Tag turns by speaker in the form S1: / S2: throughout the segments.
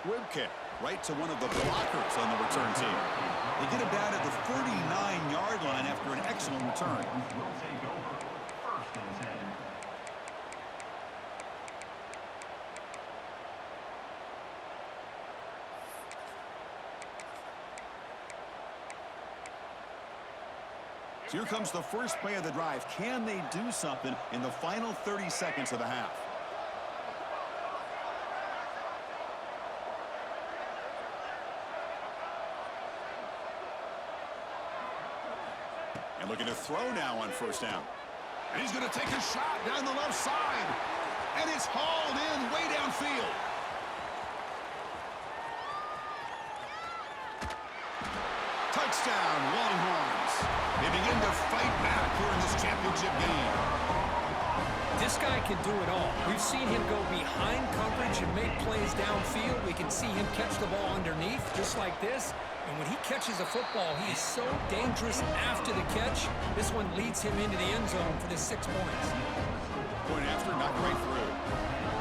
S1: squib kick right to one of the blockers on the return team. They get him down at the 39-yard line after an excellent return. So here comes the first play of the drive. Can they do something in the final 30 seconds of the half? And looking to throw now on first down. And he's going to take a shot down the left side. And it's hauled in way downfield. Touchdown, Longhorns. They begin to fight back here in this championship game.
S2: This guy can do it all. We've seen him go behind coverage and make plays downfield. We can see him catch the ball underneath, just like this. And when he catches a football, he is so dangerous after the catch. This one leads him into the end zone for the 6 points.
S1: Point after, knocked right through.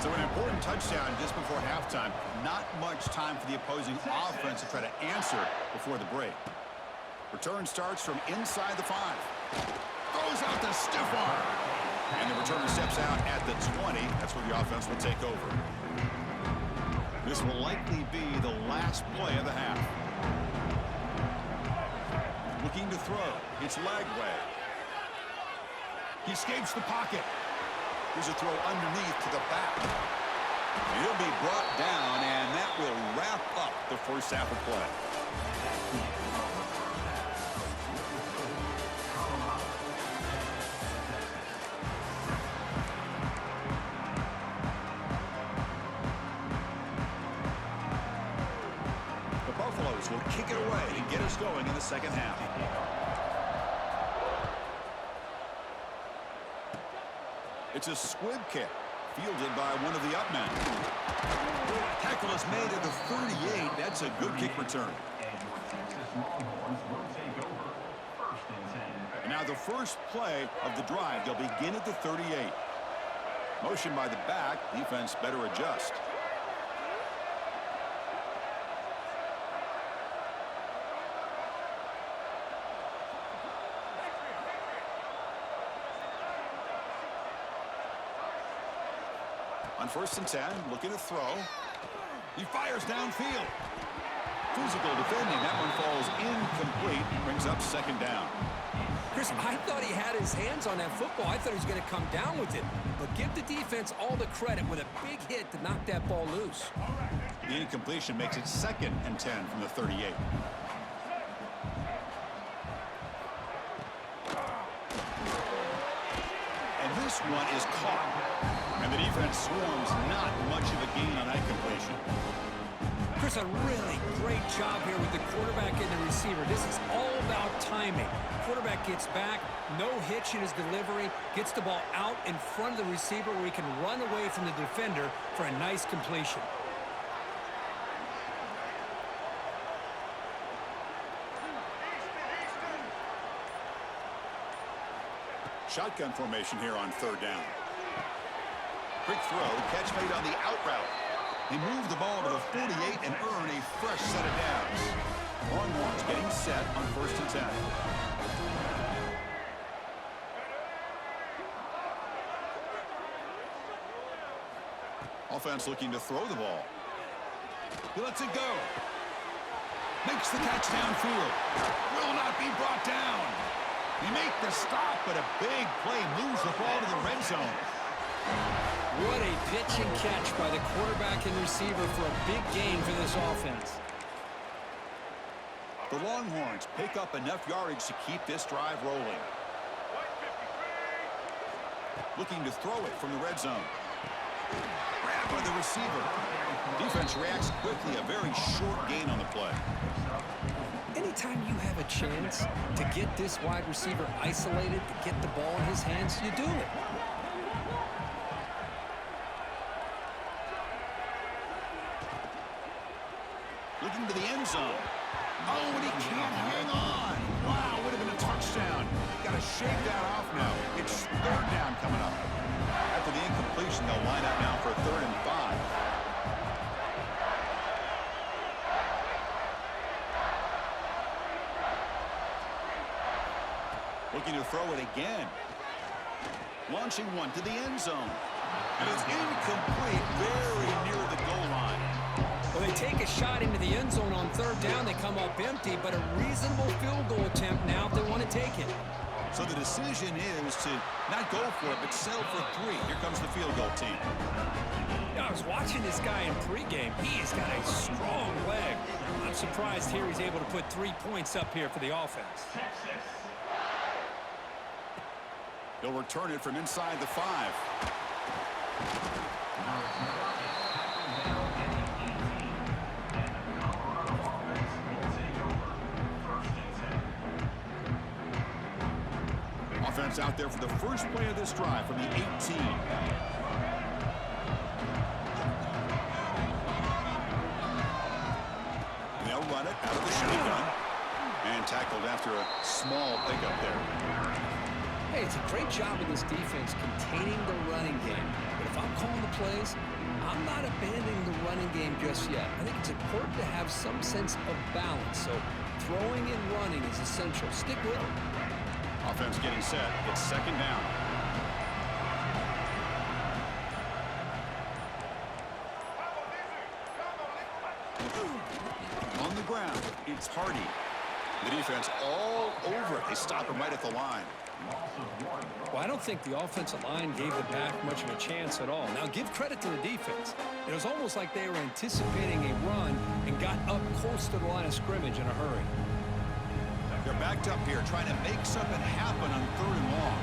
S1: So an important touchdown just before halftime. Not much time for the opposing offense to try to answer before the break. Return starts from inside the 5. Throws out the stiff arm. And the returner steps out at the 20. That's where the offense will take over. This will likely be the last play of the half. Looking to throw. It's Lagway. He escapes the pocket. Here's a throw underneath to the back. He'll be brought down, and that will wrap up the first half of play. The Buffaloes will kick it away and get us going in the second half. It's a squib kick, fielded by one of the up men. Tackle is made at the 38. That's a good kick return. And now the first play of the drive. They'll begin at the 38. Motion by the back. Defense better adjust. On 1st and 10, looking to throw. He fires downfield. Physical defending. That one falls incomplete. Brings up 2nd down.
S2: Chris, I thought he had his hands on that football. I thought he was going to come down with it. But give the defense all the credit with a big hit to knock that ball loose.
S1: The incompletion makes it 2nd and 10 from the 38. And this one is caught. And the defense swarms, not much of a gain on that completion.
S2: Chris, a really great job here with the quarterback and the receiver. This is all about timing. Quarterback gets back, no hitch in his delivery, gets the ball out in front of the receiver where he can run away from the defender for a nice completion.
S1: Shotgun formation here on 3rd down. Quick throw, catch made on the out route. They move the ball to the 48 and earn a fresh set of downs. Longhorns getting set on 1st and 10. Offense looking to throw the ball. He lets it go. Makes the catch downfield. Will not be brought down. He make the stop, but a big play moves the ball to the red zone.
S2: What a pitch and catch by the quarterback and receiver for a big gain for this offense.
S1: The Longhorns pick up enough yardage to keep this drive rolling. Looking to throw it from the red zone. Grabbed by the receiver. Defense reacts quickly, a very short gain on the play.
S2: Anytime you have a chance to get this wide receiver isolated, to get the ball in his hands, you do it.
S1: Looking to the end zone. Oh, and he can't hang on. Wow, would have been a touchdown. Got to shake that off now. It's 3rd down coming up. After the incompletion, they'll line up now for 3rd and 5. Looking to throw it again. Launching one to the end zone. And it's incomplete, very near the goal line.
S2: Well, they take a shot into the end zone on third down. They come up empty, but a reasonable field goal attempt now if they want to take it.
S1: So the decision is to not go for it, but settle for 3. Here comes the field goal team.
S2: I was watching this guy in pregame. He's got a strong leg. I'm surprised here he's able to put 3 points up here for the offense.
S1: He'll return it from inside the 5. Offense out there for the first play of this drive from the 18. They'll run it out of the shotgun. And tackled after a small pickup there.
S2: Hey, it's a great job of this defense containing the running game. But if I'm calling the plays, I'm not abandoning the running game just yet. I think it's important to have some sense of balance. So throwing and running is essential. Stick with it.
S1: Offense getting set. It's second down. On the ground, it's Hardy. The defense all over it. They stop him right at the line.
S2: Well, I don't think the offensive line gave the back much of a chance at all. Now, give credit to the defense. It was almost like they were anticipating a run and got up close to the line of scrimmage in a hurry.
S1: They're backed up here trying to make something happen on 3rd and long.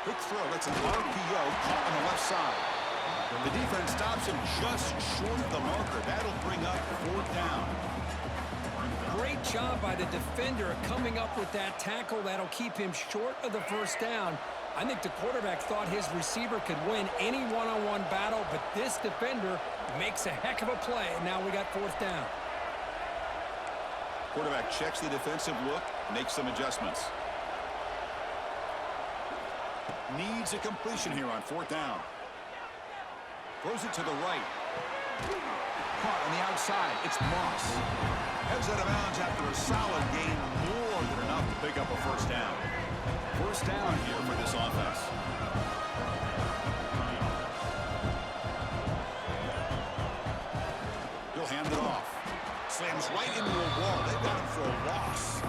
S1: Quick throw. It's an RPO caught on the left side. The defense stops him just short of the marker. That'll bring up 4th down.
S2: Great job by the defender coming up with that tackle. That'll keep him short of the 1st down. I think the quarterback thought his receiver could win any one-on-one battle, but this defender makes a heck of a play, and now we got 4th down.
S1: Quarterback checks the defensive look, makes some adjustments. Needs a completion here on 4th down. Throws it to the right. Caught on the outside. It's Moss. Heads out of bounds after a solid gain, more than enough to pick up a 1st down. 1st down here for this offense. He'll hand it off. Slams right into a wall. They've got him for a loss.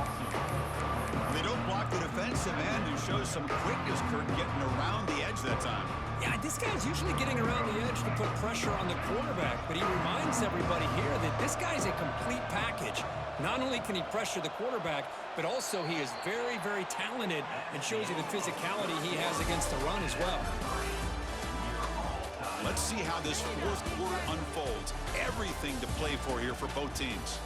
S1: They don't block the defensive end, who shows some quickness, Kurt, getting around the edge that time.
S2: Yeah, this guy's usually getting around the edge to put pressure on the quarterback, but he reminds everybody here that this guy's a complete package. Not only can he pressure the quarterback, but also he is very, very talented and shows you the physicality he has against the run as well.
S1: Let's see how this 4th quarter unfolds. Everything to play for here for both teams.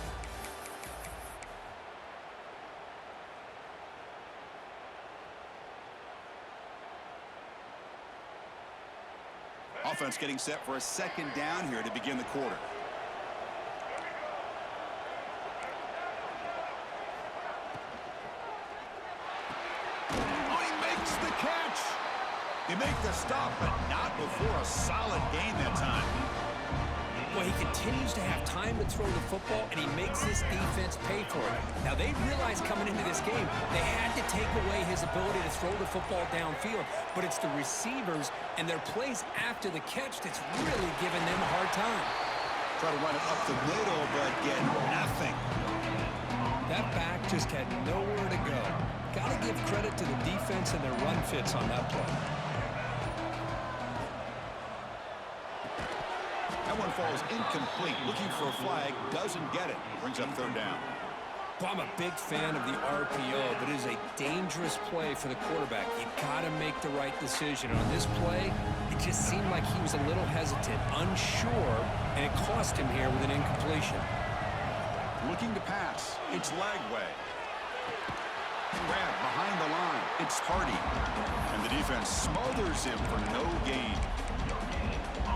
S1: Offense getting set for a 2nd down here to begin the quarter. Oh, he makes the catch. He makes the stop, but not before a solid gain that time.
S2: Well, he continues to have time to throw the football, and he makes this defense pay for it. Now, they realized coming into this game they had to take away his ability to throw the football downfield, but it's the receivers and their plays after the catch that's really giving them a hard time.
S1: Try to run it up the middle, but get nothing.
S2: That back just had nowhere to go. Got to give credit to the defense and their run fits on that play.
S1: That one falls incomplete. Looking for a flag, doesn't get it. Brings up 3rd down.
S2: Well, I'm a big fan of the RPO, but it is a dangerous play for the quarterback. You've got to make the right decision. On this play, it just seemed like he was a little hesitant, unsure, and it cost him here with an incompletion.
S1: Looking to pass. It's Lagway. Grab behind the line. It's Hardy. And the defense smothers him for no gain.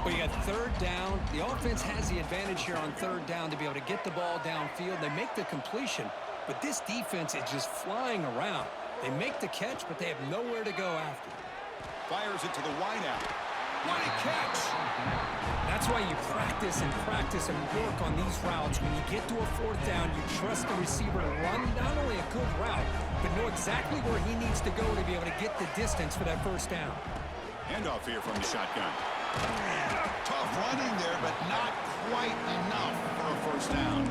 S2: Well, you got 3rd down. The offense has the advantage here on 3rd down to be able to get the ball downfield. They make the completion, but this defense is just flying around. They make the catch, but they have nowhere to go after.
S1: Fires it to the wideout. What a catch!
S2: That's That's why you practice and practice and work on these routes. When you get to a fourth down, you trust the receiver to run not only a good route, but know exactly where he needs to go to be able to get the distance for that first down.
S1: Handoff here from the shotgun. Tough running there, but not quite enough for a first down.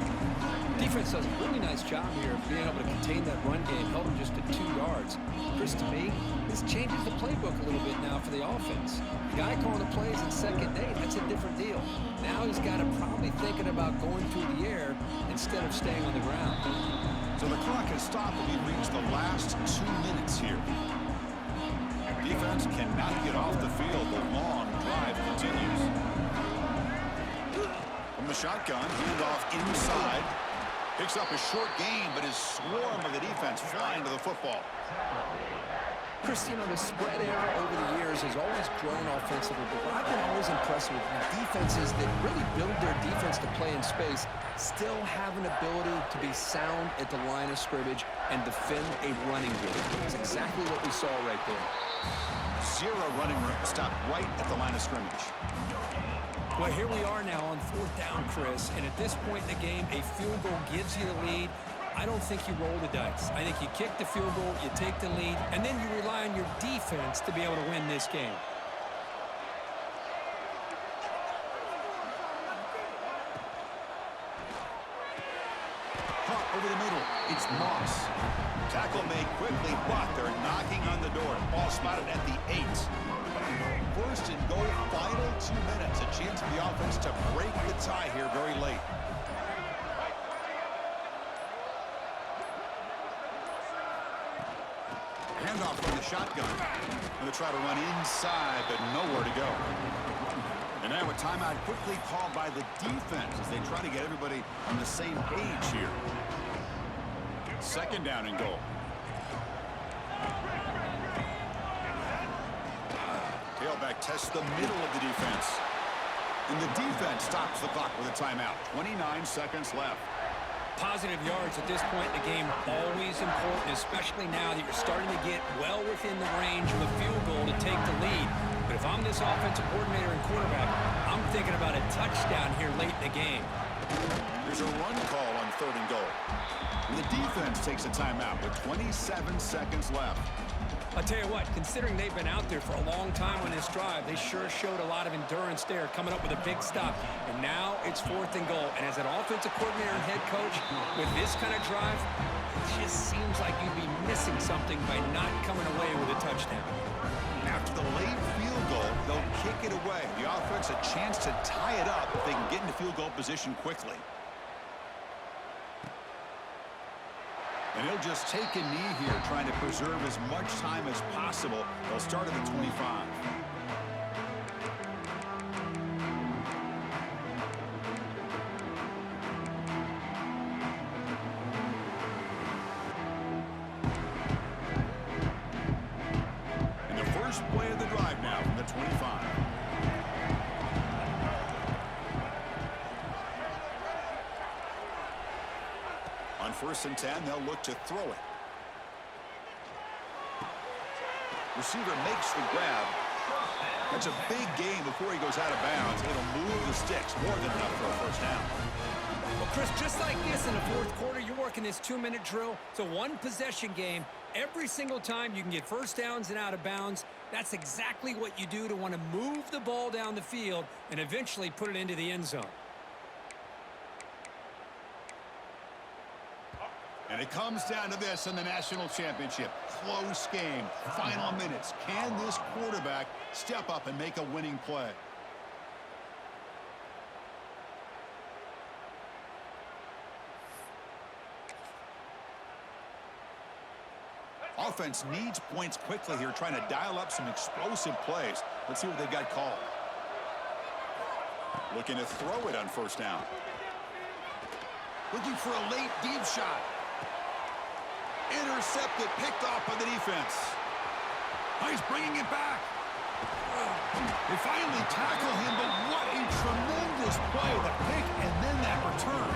S2: Defense does a really nice job here of being able to contain that run game, held him just to 2 yards. Chris, to me, this changes the playbook a little bit now for the offense. The guy calling the plays at second day, that's a different deal. Now he's got to probably thinking about going through the air instead of staying on the ground.
S1: So the clock has stopped and we've reached the last 2 minutes here. Defense cannot get off the field. The long drive continues. From the shotgun, handoff inside. Picks up a short gain, but his swarm of the defense flying to the football.
S2: Chris, you know, the spread era over the years has always grown offensively, but what I've been always impressed with defenses that really build their defense to play in space still have an ability to be sound at the line of scrimmage and defend a running game. That's exactly what we saw right there.
S1: 0 running room stopped right at the line of scrimmage.
S2: Well, here we are now on fourth down, Chris, and at this point in the game, a field goal gives you the lead. I don't think you roll the dice. I think you kick the field goal, you take the lead, and then you rely on your defense to be able to win this game.
S1: Caught over the middle. It's Moss. Tackle made quickly, but they're knocking on the door. Ball spotted at the 8. First and goal, final 2 minutes. A chance for the offense to break the tie here very late. Handoff from the shotgun. Going to try to run inside, but nowhere to go. And now a timeout quickly called by the defense as they try to get everybody on the same page here. Second down and goal. Tailback tests the middle of the defense. And the defense stops the clock with a timeout. 29 seconds left.
S2: Positive yards at this point in the game are always important, especially now that you're starting to get well within the range of a field goal to take the lead. But if I'm this offensive coordinator and quarterback, I'm thinking about a touchdown here late in the game.
S1: There's a run call on third and goal. And the defense takes a timeout with 27 seconds left.
S2: I'll tell you what, considering they've been out there for a long time on this drive, they sure showed a lot of endurance there, coming up with a big stop. And now it's fourth and goal. And as an offensive coordinator and head coach, with this kind of drive, it just seems like you'd be missing something by not coming away with a touchdown.
S1: After the late field goal, they'll kick it away. The offense a chance to tie it up if they can get into field goal position quickly. And he'll just take a knee here, trying to preserve as much time as possible. They'll start at the 25. And the first play of the drive now from the 25. On 1st and 10, they'll look to throw it. Receiver makes the grab. That's a big gain before he goes out of bounds. It'll move the sticks more than enough for a first down.
S2: Well, Chris, just like this in the fourth quarter, you're working this 2-minute drill. It's a one-possession game. Every single time you can get first downs and out of bounds, that's exactly what you do to want to move the ball down the field and eventually put it into the end zone.
S1: And it comes down to this in the national championship. Close game. Final minutes. Can this quarterback step up and make a winning play? Offense needs points quickly here, trying to dial up some explosive plays. Let's see what they've got called. Looking to throw it on first down. Looking for a late deep shot. Intercepted, picked off by the defense. Oh, he's bringing it back. They finally tackle him, but what a tremendous play. The pick and then that return.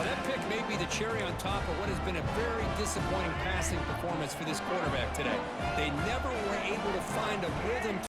S2: Now, that pick may be the cherry on top of what has been a very disappointing passing performance for this quarterback today. They never were able to find a rhythm